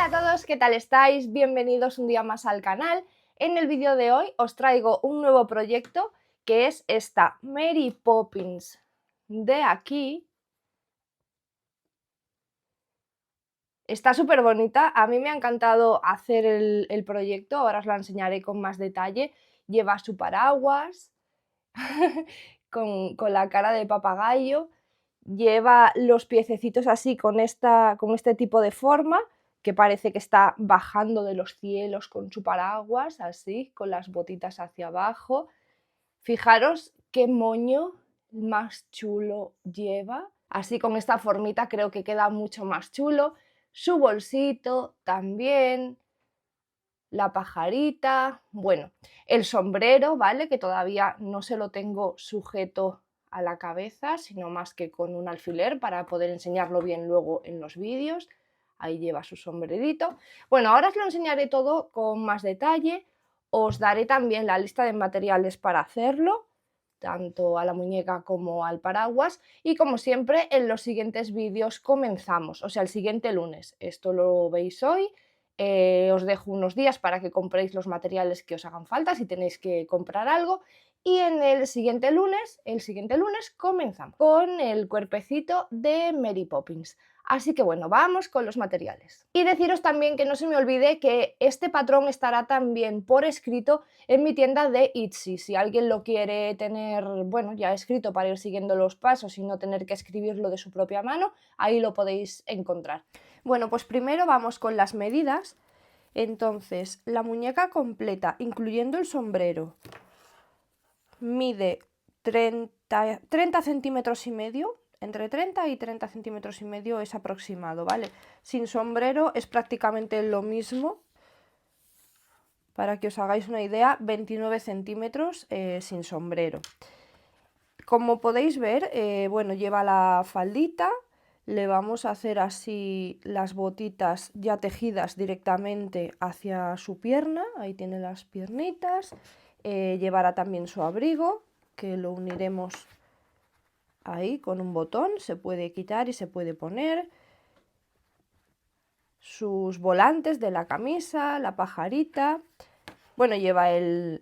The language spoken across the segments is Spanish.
Hola a todos, ¿qué tal estáis? Bienvenidos un día más al canal. En el vídeo de hoy os traigo un nuevo proyecto que es esta Mary Poppins de aquí. Está súper bonita, a mí me ha encantado hacer el proyecto, ahora os la enseñaré con más detalle. Lleva su paraguas con la cara de papagayo, lleva los piececitos así con este tipo de forma, que parece que está bajando de los cielos con su paraguas, así, con las botitas hacia abajo. Fijaros qué moño más chulo lleva, así con esta formita creo que queda mucho más chulo. Su bolsito también, la pajarita, bueno, el sombrero, ¿vale? Que todavía no se lo tengo sujeto a la cabeza, sino más que con un alfiler para poder enseñarlo bien luego en los vídeos. Ahí lleva su sombrerito. Bueno, ahora os lo enseñaré todo con más detalle. Os daré también la lista de materiales para hacerlo, tanto a la muñeca como al paraguas. Y como siempre, en los siguientes vídeos comenzamos, o sea, el siguiente lunes. Esto lo veis hoy. Os dejo unos días para que compréis los materiales que os hagan falta si tenéis que comprar algo. Y en el siguiente lunes comenzamos con el cuerpecito de Mary Poppins. Así que bueno, vamos con los materiales. Y deciros también que no se me olvide que este patrón estará también por escrito en mi tienda de Etsy. Si alguien lo quiere tener, bueno, ya escrito para ir siguiendo los pasos y no tener que escribirlo de su propia mano, ahí lo podéis encontrar. Bueno, pues primero vamos con las medidas. Entonces, la muñeca completa, incluyendo el sombrero, mide 30 centímetros y medio. Entre 30 y 30 centímetros y medio es aproximado, ¿vale? Sin sombrero es prácticamente lo mismo. Para que os hagáis una idea, 29 centímetros sin sombrero. Como podéis ver, bueno, lleva la faldita. Le vamos a hacer así las botitas ya tejidas directamente hacia su pierna. Ahí tiene las piernitas. Llevará también su abrigo, que lo uniremos ahí con un botón. Se puede quitar y se puede poner. Sus volantes de la camisa, la pajarita. Bueno, lleva el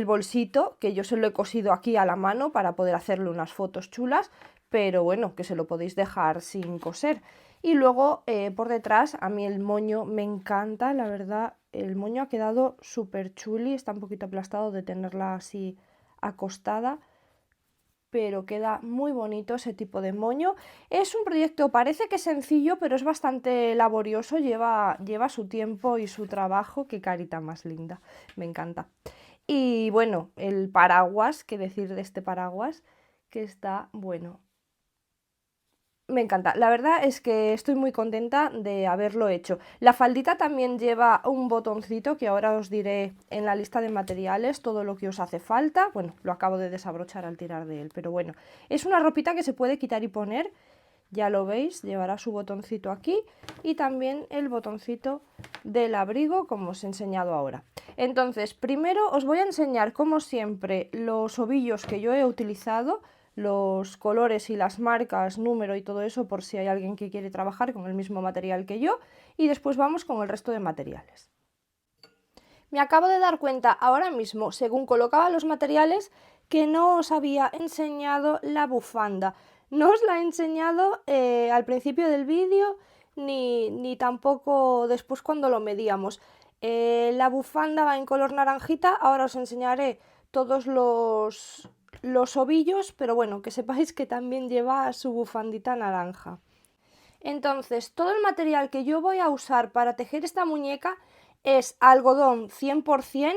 bolsito, que yo se lo he cosido aquí a la mano para poder hacerle unas fotos chulas, pero bueno, que se lo podéis dejar sin coser. Y luego por detrás, a mí el moño me encanta, la verdad, el moño ha quedado súper chuli, está un poquito aplastado de tenerla así acostada, pero queda muy bonito ese tipo de moño. Es un proyecto, parece que sencillo, pero es bastante laborioso, lleva su tiempo y su trabajo. Qué carita más linda, me encanta. Y bueno, el paraguas, qué decir de este paraguas, que está, bueno, me encanta. La verdad es que estoy muy contenta de haberlo hecho. La faldita también lleva un botoncito que ahora os diré en la lista de materiales todo lo que os hace falta. Bueno, lo acabo de desabrochar al tirar de él, pero bueno. Es una ropita que se puede quitar y poner. Ya lo veis, llevará su botoncito aquí y también el botoncito del abrigo, como os he enseñado ahora. Entonces, primero os voy a enseñar, como siempre, los ovillos que yo he utilizado, los colores y las marcas, número y todo eso, por si hay alguien que quiere trabajar con el mismo material que yo, y después vamos con el resto de materiales. Me acabo de dar cuenta ahora mismo, según colocaba los materiales, que no os había enseñado la bufanda. No os la he enseñado al principio del vídeo ni tampoco después cuando lo medíamos. La bufanda va en color naranjita, ahora os enseñaré todos los ovillos, pero bueno, que sepáis que también lleva su bufandita naranja. Entonces, todo el material que yo voy a usar para tejer esta muñeca es algodón 100%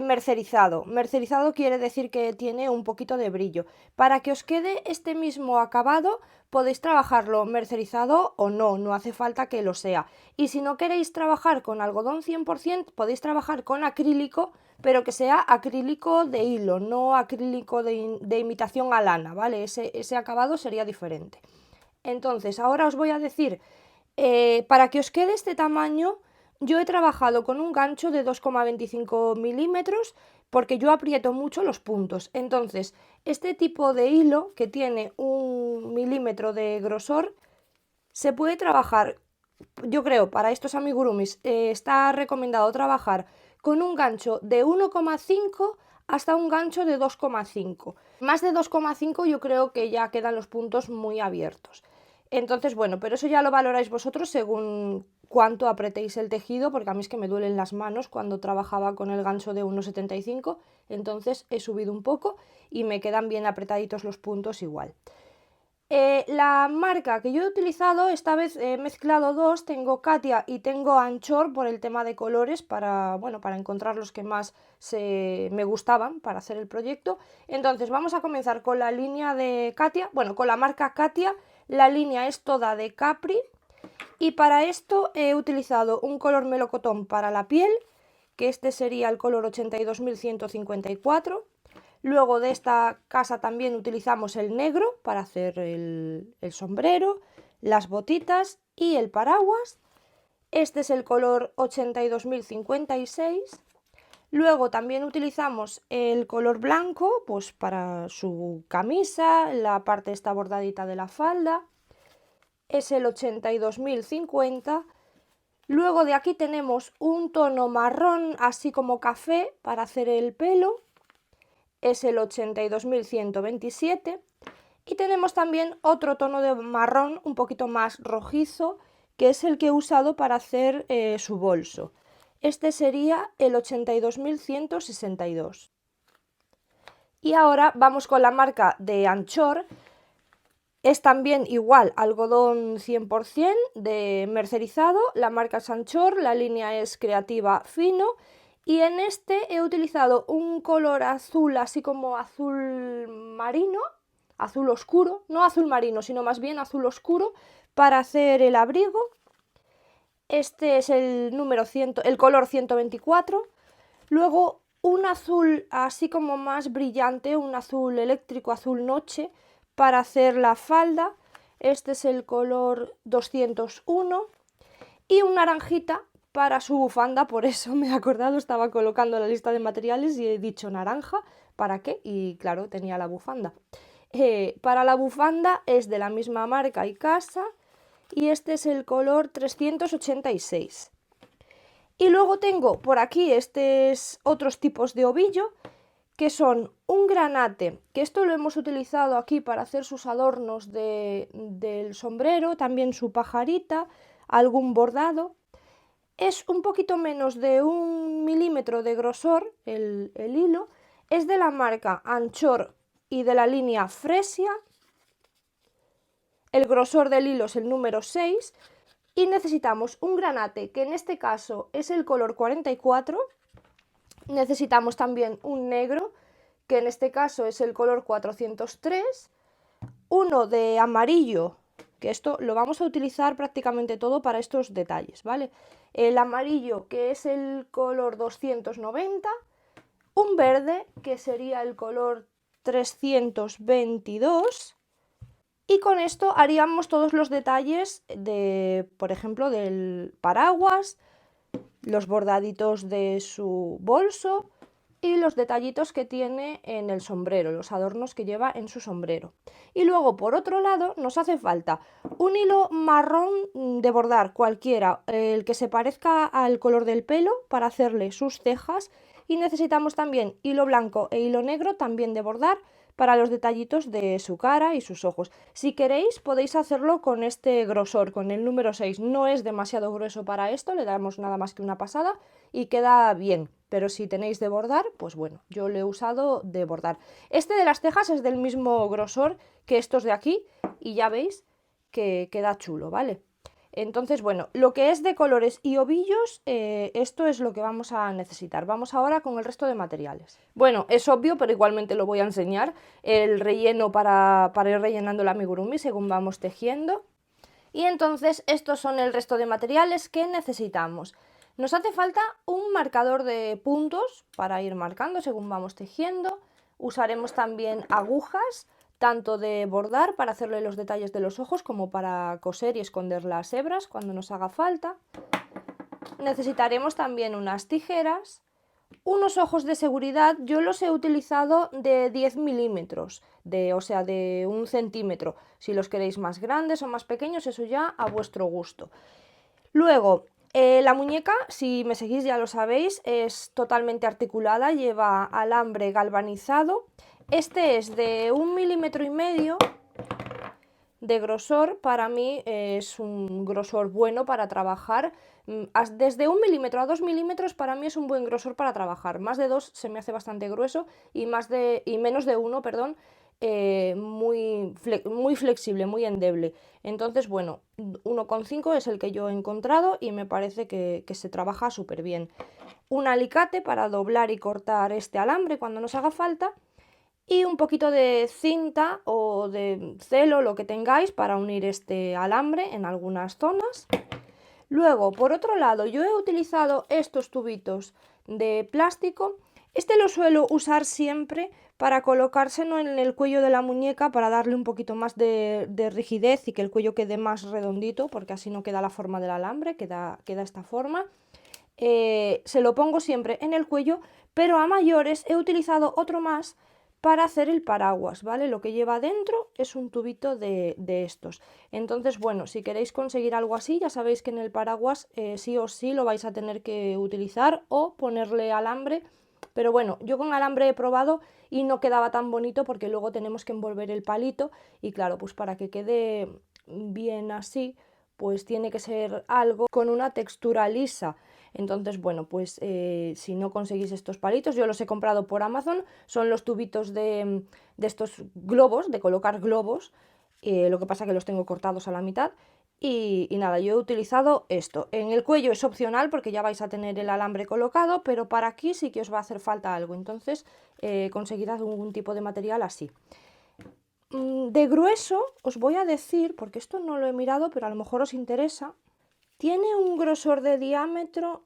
mercerizado. Mercerizado quiere decir que tiene un poquito de brillo. Para que os quede este mismo acabado, podéis trabajarlo mercerizado o no, no hace falta que lo sea. Y si no queréis trabajar con algodón 100%, podéis trabajar con acrílico, pero que sea acrílico de hilo, no acrílico de imitación a lana, ¿vale? Ese acabado sería diferente. Entonces, ahora os voy a decir, para que os quede este tamaño, yo he trabajado con un gancho de 2,25 milímetros porque yo aprieto mucho los puntos. Entonces, este tipo de hilo que tiene 1 milímetro de grosor, se puede trabajar yo creo, para estos amigurumis está recomendado trabajar con un gancho de 1,5 hasta un gancho de 2,5. Más de 2,5 yo creo que ya quedan los puntos muy abiertos. Entonces, bueno, pero eso ya lo valoráis vosotros según cuánto apretéis el tejido, porque a mí es que me duelen las manos cuando trabajaba con el gancho de 1,75, entonces he subido un poco y me quedan bien apretaditos los puntos igual. La marca que yo he utilizado, esta vez he mezclado dos, tengo Katia y tengo Anchor por el tema de colores para, bueno, para encontrar los que más me gustaban para hacer el proyecto. Entonces vamos a comenzar con la línea de Katia, bueno, con la marca Katia, la línea es toda de Capri y para esto he utilizado un color melocotón para la piel, que este sería el color 82154. Luego de esta casa también utilizamos el negro para hacer el sombrero, las botitas y el paraguas. Este es el color 82056. Luego también utilizamos el color blanco pues para su camisa, la parte esta bordadita de la falda. Es el 82050. Luego de aquí tenemos un tono marrón así como café para hacer el pelo. Es el 82127 y tenemos también otro tono de marrón un poquito más rojizo que es el que he usado para hacer su bolso. Este sería el 82162. Y ahora vamos con la marca de Anchor. Es también igual algodón 100% de mercerizado, la marca es Anchor, la línea es creativa fino. Y en este he utilizado un color azul, así como azul marino, azul oscuro, no azul marino, sino más bien azul oscuro, para hacer el abrigo. Este es el número 100, el color 124. Luego un azul así como más brillante, un azul eléctrico, azul noche, para hacer la falda. Este es el color 201. Y un naranjita para su bufanda, por eso me he acordado, estaba colocando la lista de materiales y he dicho naranja, ¿para qué? Y claro, tenía la bufanda. Para la bufanda es de la misma marca y casa y este es el color 386. Y luego tengo por aquí estos otros tipos de ovillo que son un granate, que esto lo hemos utilizado aquí para hacer sus adornos del sombrero, también su pajarita, algún bordado. Es un poquito menos de 1 milímetro de grosor el hilo, es de la marca Anchor y de la línea Fresia. El grosor del hilo es el número 6 y necesitamos un granate, que en este caso es el color 44. Necesitamos también un negro, que en este caso es el color 403. Uno de amarillo, que esto lo vamos a utilizar prácticamente todo para estos detalles, ¿vale? El amarillo, que es el color 290, un verde, que sería el color 322, y con esto haríamos todos los detalles de, por ejemplo, del paraguas, los bordaditos de su bolso y los detallitos que tiene en el sombrero, los adornos que lleva en su sombrero. Y luego por otro lado nos hace falta un hilo marrón de bordar cualquiera, el que se parezca al color del pelo para hacerle sus cejas, y necesitamos también hilo blanco e hilo negro también de bordar para los detallitos de su cara y sus ojos. Si queréis podéis hacerlo con este grosor, con el número 6. No es demasiado grueso para esto, le damos nada más que una pasada y queda bien. Pero si tenéis de bordar, pues bueno, yo lo he usado de bordar. Este de las cejas es del mismo grosor que estos de aquí y ya veis que queda chulo, ¿vale? Entonces, bueno, lo que es de colores y ovillos, esto es lo que vamos a necesitar. Vamos ahora con el resto de materiales. Bueno, es obvio, pero igualmente lo voy a enseñar. El relleno para ir rellenando el amigurumi según vamos tejiendo. Y entonces, estos son el resto de materiales que necesitamos. Nos hace falta un marcador de puntos para ir marcando según vamos tejiendo. Usaremos también agujas, tanto de bordar para hacerle los detalles de los ojos como para coser y esconder las hebras cuando nos haga falta. Necesitaremos también unas tijeras, unos ojos de seguridad. Yo los he utilizado de 10 milímetros, o sea, de 1 centímetro. Si los queréis más grandes o más pequeños, eso ya a vuestro gusto. Luego, la muñeca, si me seguís ya lo sabéis, es totalmente articulada, lleva alambre galvanizado. Este es de 1,5 mm de grosor. Para mí es un grosor bueno para trabajar. Desde 1 milímetro a 2 milímetros para mí es un buen grosor para trabajar. Más de 2 se me hace bastante grueso y menos de 1, perdón, muy flexible, muy endeble. Entonces, bueno, 1,5 es el que yo he encontrado y me parece que se trabaja súper bien. Un alicate para doblar y cortar este alambre cuando nos haga falta. Y un poquito de cinta o de celo, lo que tengáis, para unir este alambre en algunas zonas. Luego, por otro lado, yo he utilizado estos tubitos de plástico. Este lo suelo usar siempre para colocárselo en el cuello de la muñeca, para darle un poquito más de rigidez y que el cuello quede más redondito, porque así no queda la forma del alambre, queda esta forma. Se lo pongo siempre en el cuello, pero a mayores he utilizado otro más para hacer el paraguas, ¿vale? Lo que lleva dentro es un tubito de estos. Entonces, bueno, si queréis conseguir algo así, ya sabéis que en el paraguas sí o sí lo vais a tener que utilizar o ponerle alambre. Pero bueno, yo con alambre he probado y no quedaba tan bonito, porque luego tenemos que envolver el palito y claro, pues para que quede bien así, pues tiene que ser algo con una textura lisa. Entonces, bueno, pues si no conseguís estos palitos, yo los he comprado por Amazon, son los tubitos de estos globos, de colocar globos, lo que pasa que los tengo cortados a la mitad. Y nada, yo he utilizado esto. En el cuello es opcional porque ya vais a tener el alambre colocado, pero para aquí sí que os va a hacer falta algo. Entonces, conseguid algún tipo de material así. De grueso os voy a decir, porque esto no lo he mirado, pero a lo mejor os interesa. Tiene un grosor de diámetro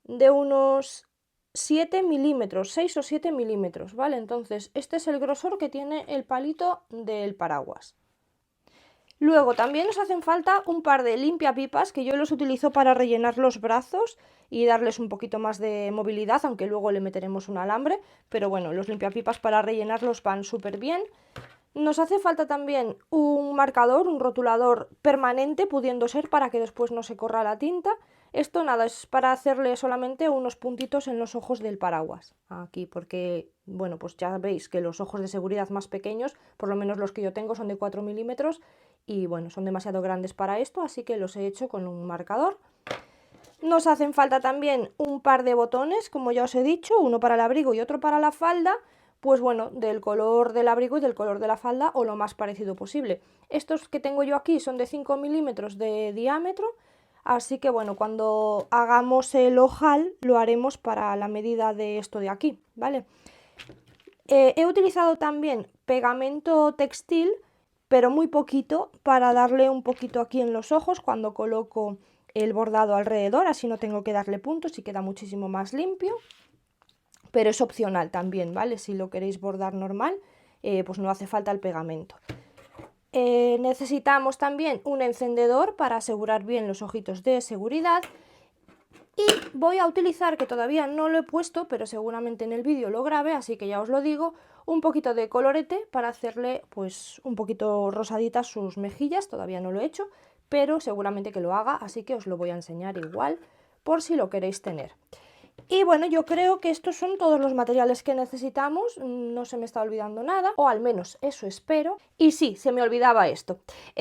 de unos 7 milímetros, 6 o 7 milímetros, ¿vale? Entonces, este es el grosor que tiene el palito del paraguas. Luego también nos hacen falta un par de limpiapipas, que yo los utilizo para rellenar los brazos y darles un poquito más de movilidad, aunque luego le meteremos un alambre, pero bueno, los limpiapipas para rellenarlos van súper bien. Nos hace falta también un marcador, un rotulador permanente, pudiendo ser, para que después no se corra la tinta. Esto nada, es para hacerle solamente unos puntitos en los ojos del paraguas, aquí, porque, bueno, pues ya veis que los ojos de seguridad más pequeños, por lo menos los que yo tengo, son de 4 milímetros y, bueno, son demasiado grandes para esto, así que los he hecho con un marcador. Nos hacen falta también un par de botones, como ya os he dicho, uno para el abrigo y otro para la falda, pues bueno, del color del abrigo y del color de la falda, o lo más parecido posible. Estos que tengo yo aquí son de 5 milímetros de diámetro, así que bueno, cuando hagamos el ojal lo haremos para la medida de esto de aquí, ¿vale? He utilizado también pegamento textil, pero muy poquito, para darle un poquito aquí en los ojos cuando coloco el bordado alrededor, así no tengo que darle puntos y queda muchísimo más limpio. Pero es opcional también, ¿vale? Si lo queréis bordar normal, pues no hace falta el pegamento. Necesitamos también un encendedor para asegurar bien los ojitos de seguridad. Y voy a utilizar, que todavía no lo he puesto, pero seguramente en el vídeo lo grabe, así que ya os lo digo, un poquito de colorete para hacerle pues un poquito rosaditas sus mejillas. Todavía no lo he hecho, pero seguramente que lo haga, así que os lo voy a enseñar igual por si lo queréis tener. Y bueno, yo creo que estos son todos los materiales que necesitamos, no se me está olvidando nada, o al menos eso espero. Y sí, se me olvidaba esto.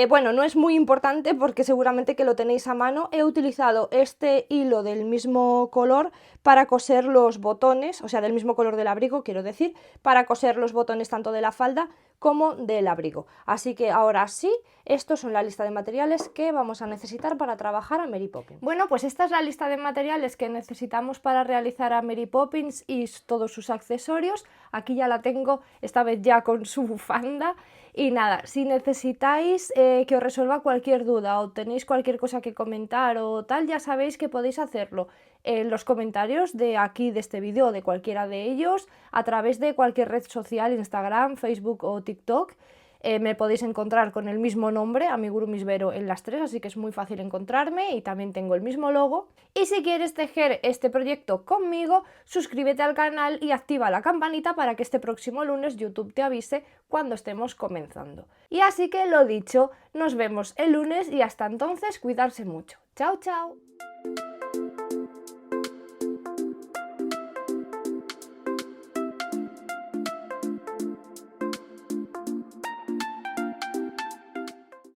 Bueno, no es muy importante porque seguramente que lo tenéis a mano. He utilizado este hilo del mismo color para coser los botones, o sea, del mismo color del abrigo, quiero decir, para coser los botones tanto de la falda como del abrigo. Así que ahora sí, estos son la lista de materiales que vamos a necesitar para trabajar a Mary Poppins. Bueno, pues esta es la lista de materiales que necesitamos para realizar a Mary Poppins y todos sus accesorios. Aquí ya la tengo, esta vez ya con su bufanda. Y nada, si necesitáis que os resuelva cualquier duda o tenéis cualquier cosa que comentar o tal, ya sabéis que podéis hacerlo en los comentarios de aquí, de este vídeo o de cualquiera de ellos, a través de cualquier red social, Instagram, Facebook o TikTok. Me podéis encontrar con el mismo nombre, Amigurumis Vero, en las 3, así que es muy fácil encontrarme y también tengo el mismo logo. Y si quieres tejer este proyecto conmigo, suscríbete al canal y activa la campanita para que este próximo lunes YouTube te avise cuando estemos comenzando. Y así que lo dicho, nos vemos el lunes y hasta entonces cuidarse mucho. ¡Chao, chao!